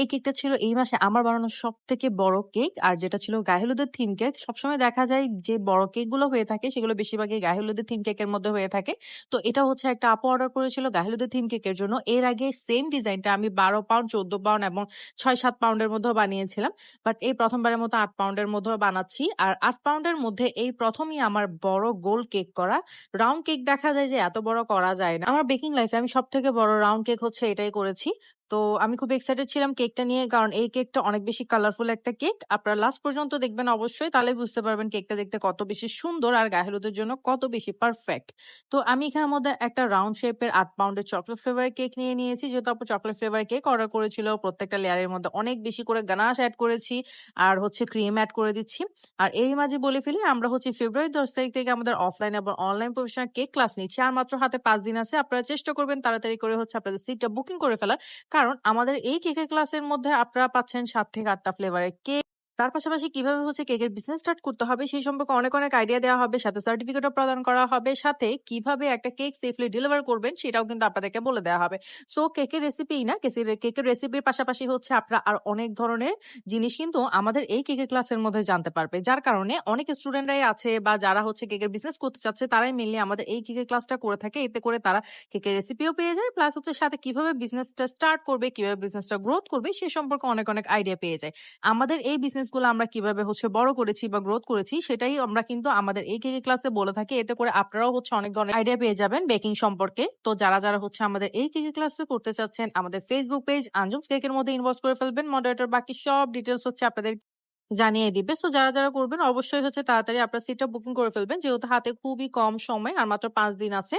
এই কেকটা ছিল এই মাসে আমার বানানো সবথেকে বড় কেক। আর যেটা ছিল গায়ে হলুদের থিম কেক। সবসময় দেখা যায় যে বড় কেকগুলো হয়ে থাকে সেগুলো বেশিরভাগই গায়ে হলুদের থিম কেকের মধ্যে হয়ে থাকে। তো এটা হচ্ছে একটা আপু অর্ডার করেছিল গায়ে হলুদের থিম কেকের জন্য। এর আগে সেম ডিজাইনটা আমি 12 পাউন্ড, 14 পাউন্ড এবং 6-7 পাউন্ডের মধ্যেও বানিয়েছিলাম। বাট এই প্রথমবারের মতো 8 পাউন্ডের মধ্যেও বানাচ্ছি। আর 8 পাউন্ডের মধ্যে এই প্রথমই আমার বড় গোল কেক করা। রাউন্ড কেক দেখা যায় যে এত বড় করা যায় না। আমার বেকিং লাইফে আমি সবথেকে বড় রাউন্ড কেক হচ্ছে এটাই করেছি। তো আমি খুব এক্সাইটেড ছিলাম কেকটা নিয়ে, কারণ এই কেকটা অনেক বেশি কালারফুল একটা কেক। আপনারা লাস্ট পর্যন্ত দেখবেন অবশ্যই, তাহলে বুঝতে পারবেন কেকটা দেখতে কত বেশি সুন্দর আর গায়ে হলুদের জন্য কত বেশি পারফেক্ট। তো আমি এখানের মধ্যে একটা রাউন্ড শেপের 8 পাউন্ডের চকলেট ফ্লেভারের কেক নিয়ে নিয়েছি। যেহেতু আপু চকলেট ফ্লেভার কেক অর্ডার করেছিল, প্রত্যেকটা লেয়ারের মধ্যে অনেক বেশি করে গানাশ অ্যাড করেছি আর হচ্ছে ক্রিম অ্যাড করে দিচ্ছি। আর এরই মাঝে বলে ফেলি, আমরা হচ্ছে ফেব্রুয়ারি 10 তারিখ থেকে আমাদের অফলাইন এবং অনলাইন প্রফেশনাল কেক ক্লাস নিচ্ছি। আর মাত্র হাতে 5 দিন আছে। আপনারা চেষ্টা করবেন তাড়াতাড়ি করে হচ্ছে আপনাদের সিটটা বুকিং করে ফেলার। কারণ আমাদের এই কেকের ক্লাসের মধ্যে আপনারা পাচ্ছেন 7 থেকে 8টা ফ্লেভারের কেক। তার পাশাপাশি কিভাবে হচ্ছে কেকের বিজনেস স্টার্ট করতে হবে সেই সম্পর্কে অনেক অনেক আইডিয়া দেওয়া হবে, সাথে সার্টিফিকেটও প্রদান করা হবে, সাথে কিভাবে একটা কেক সেফলি ডেলিভার করবেন সেটাও কিন্তু আপনাদেরকে বলে দেওয়া হবে। সো কেকের রেসিপিই না, কেকের রেসিপির পাশাপাশি হচ্ছে আপনারা আর অনেক ধরনের জিনিস কিন্তু আমাদের এই কেকের ক্লাসের মধ্যে জানতে পারবে। যার কারণে অনেক স্টুডেন্টরাই আছে বা যারা হচ্ছে কেকের বিজনেস করতে চাচ্ছে তারাই মেনলি আমাদের এই কেকের ক্লাসটা করে থাকে। এতে করে তারা কেকের রেসিপিও পেয়ে যায়, প্লাস হচ্ছে সাথে কিভাবে বিজনেসটা স্টার্ট করবে, কিভাবে বিজনেসটা গ্রোথ করবে সে সম্পর্কে অনেক অনেক আইডিয়া পেয়ে যায়। আমাদের এই বিজনেসগুলো আমরা কিভাবে হচ্ছে বড় করেছি বা গ্রোথ করেছি সেটাই আমরা কিন্তু আমাদের এই কেকের ক্লাসে বলে থাকি। এতে করে আপনারাও হচ্ছে অনেক ধরনের আইডিয়া পেয়ে যাবেন বেকিং সম্পর্কে। তো যারা যারা হচ্ছে আমাদের এই কেকের ক্লাসে করতে চাচ্ছেন, আমাদের ফেসবুক পেজ আঞ্জুমস কেকের মধ্যে ইনবক্স করে ফেলবেন। মডারেটর বাকি সব ডিটেলস হচ্ছে আপনাদের জানিয়ে দিবে। সো যারা যারা করবেন অবশ্যই হচ্ছে তাড়াতাড়ি আপনার সিটটা বুকিং করে ফেলবেন, যেহেতু হাতে খুবই কম সময় আর মাত্র 5 দিন আছে।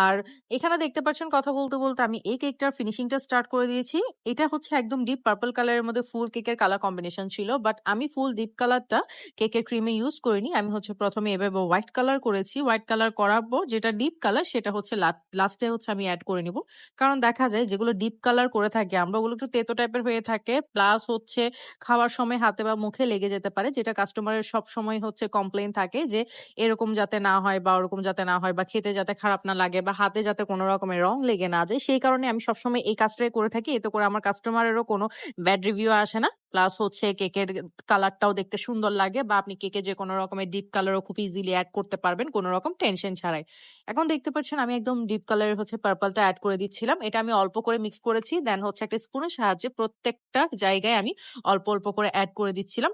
আর এখানে দেখতে পাচ্ছেন কথা বলতে বলতে আমি এই কেকটার ফিনিশিংটা স্টার্ট করে দিয়েছি। এটা হচ্ছে একদম ডিপ পার্পল কালারের মধ্যে ফুল কেকের কালার কম্বিনেশন ছিল, বাট আমি ফুল ডিপ কালারটা কেকের ক্রিমে ইউজ করিনি। আমি হচ্ছে প্রথমে এভাবে হোয়াইট কালার করেছি। হোয়াইট কালার করার পর যেটা ডিপ কালার সেটা হচ্ছে লাস্টে হচ্ছে আমি অ্যাড করে নিব। কারণ দেখা যায় যেগুলো ডিপ কালার করে থাকে আমরা ওগুলো একটু তেতো টাইপের হয়ে থাকে, প্লাস হচ্ছে খাওয়ার সময় হাতে বা মুখে লেগে যেতে পারে, যেটা কাস্টমারের সবসময় হচ্ছে কমপ্লেইন থাকে যে এরকম যাতে না হয় বা ওরকম যাতে না হয়, বা খেতে যাতে খারাপ না লাগে, বা হাতে যাতে কোনো রকমের রং লেগে না যায়। সেই কারণে আমি সবসময় এই কাজটাই করে থাকি। এতে করে আমার কাস্টমারেরও কোনো ব্যাড রিভিউ আসে না, প্লাস হচ্ছে কেকের কালারটাও দেখতে সুন্দর লাগে, বা আপনি কেকে যে কোনো রকমের ডিপ কালারও খুব ইজিলি অ্যাড করতে পারবেন কোনো রকম টেনশন ছাড়াই। এখন দেখতে পাচ্ছেন আমি একদম ডিপ কালারের হচ্ছে পার্পলটা অ্যাড করে দিচ্ছিলাম। এটা আমি অল্প করে মিক্স করেছি, দেন হচ্ছে একটা স্পুনের সাহায্যে প্রত্যেকটা জায়গায় আমি অল্প অল্প করে অ্যাড করে দিচ্ছিলাম।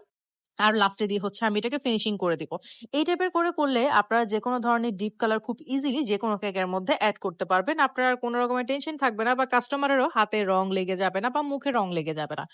আর লাস্টে দিয়ে হচ্ছে আমি এটাকে ফিনিশিং করে দিব। এই টাইপের করে করলে আপনারা যেকোনো ধরনের ডিপ কালার খুব ইজিলি যেকোনো কেকের মধ্যে অ্যাড করতে পারবেন। আপনার আর কোনো রকমের টেনশন থাকবে না, বা কাস্টমারেরও হাতে রং লেগে যাবে না বা মুখে রং লেগে যাবে না।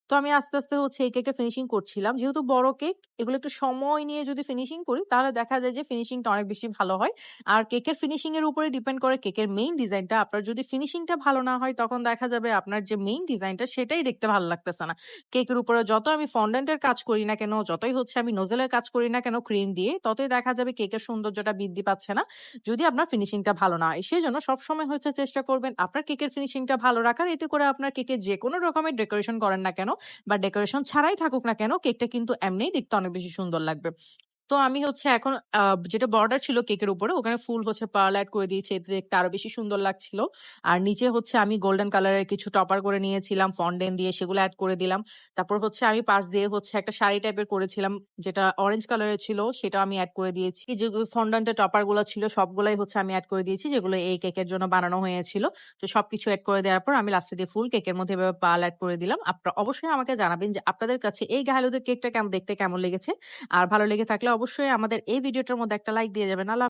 তো আমি আস্তে আস্তে হচ্ছে এই কেকটা ফিনিশিং করছিলাম। যেহেতু বড় কেক, এগুলো একটু সময় নিয়ে যদি ফিনিশিং করি তাহলে দেখা যায় যে ফিনিশিংটা অনেক বেশি ভালো হয়। আর কেকের ফিনিশিং এর উপরে ডিপেন্ড করে কেকের মেইন ডিজাইনটা। আপনার যদি ফিনিশিংটা ভালো না হয় তখন দেখা যাবে আপনার যে মেইন ডিজাইনটা সেটাই দেখতে ভালো লাগতেছে না। কেকের উপরে যত আমি ফন্ডেন্টের কাজ করি না কেন, যতই হচ্ছে আমি নোজেলের কাজ করি না কেন ক্রিম দিয়ে, ততই দেখা যাবে কেকের সৌন্দর্যটা বৃদ্ধি পাচ্ছে না যদি আপনার ফিনিশিংটা ভালো না হয়। সেজন্য সবসময় হচ্ছে চেষ্টা করবেন আপনার কেকের ফিনিশিংটা ভালো রাখার। এতে করে আপনার কেকে যে কোনো রকমের ডেকোরেশন করেন না কেন বা ডেকোরেশন ছাড়াই থাকুক না কেন, কেকটা কিন্তু এমনিই দেখতে অনেক বেশি সুন্দর লাগবে। তো আমি হচ্ছে এখন যেটা বর্ডার ছিল কেকের উপরে ওখানে ফুল হচ্ছে পার্ল অ্যাড করে দিয়েছি, এতে দেখতে আরো বেশি সুন্দর লাগছিল। আর নিচে হচ্ছে আমি গোল্ডেন কালারের কিছু টপার করে নিয়েছিলাম ফন্ডেন্ট দিয়ে, সেগুলো অ্যাড করে দিলাম। তারপর হচ্ছে আমি পাশ দিয়ে হচ্ছে একটা শাড়ি টাইপের করেছিলাম, যেটা অরেঞ্জ কালারের ছিল, সেটা আমি অ্যাড করে দিয়েছি। যে ফন্ডেন্টের টপার গুলো ছিল সবগুলাই হচ্ছে আমি অ্যাড করে দিয়েছি, যেগুলো এই কেকের জন্য বানানো হয়েছিল। তো সবকিছু অ্যাড করে দেওয়ার পর আমি লাস্টে দিয়ে ফুল কেকের মধ্যে এভাবে পার্ল অ্যাড করে দিলাম। আপনারা অবশ্যই আমাকে জানাবেন যে আপনাদের কাছে এই গায়ে হলুদের কেকটা কেমন দেখতে কেমন লেগেছে। আর ভালো লেগে থাকলে অবশ্যই আমাদের এই ভিডিওটার মধ্যে একটা লাইক দিয়ে যাবেন। আল্লাহ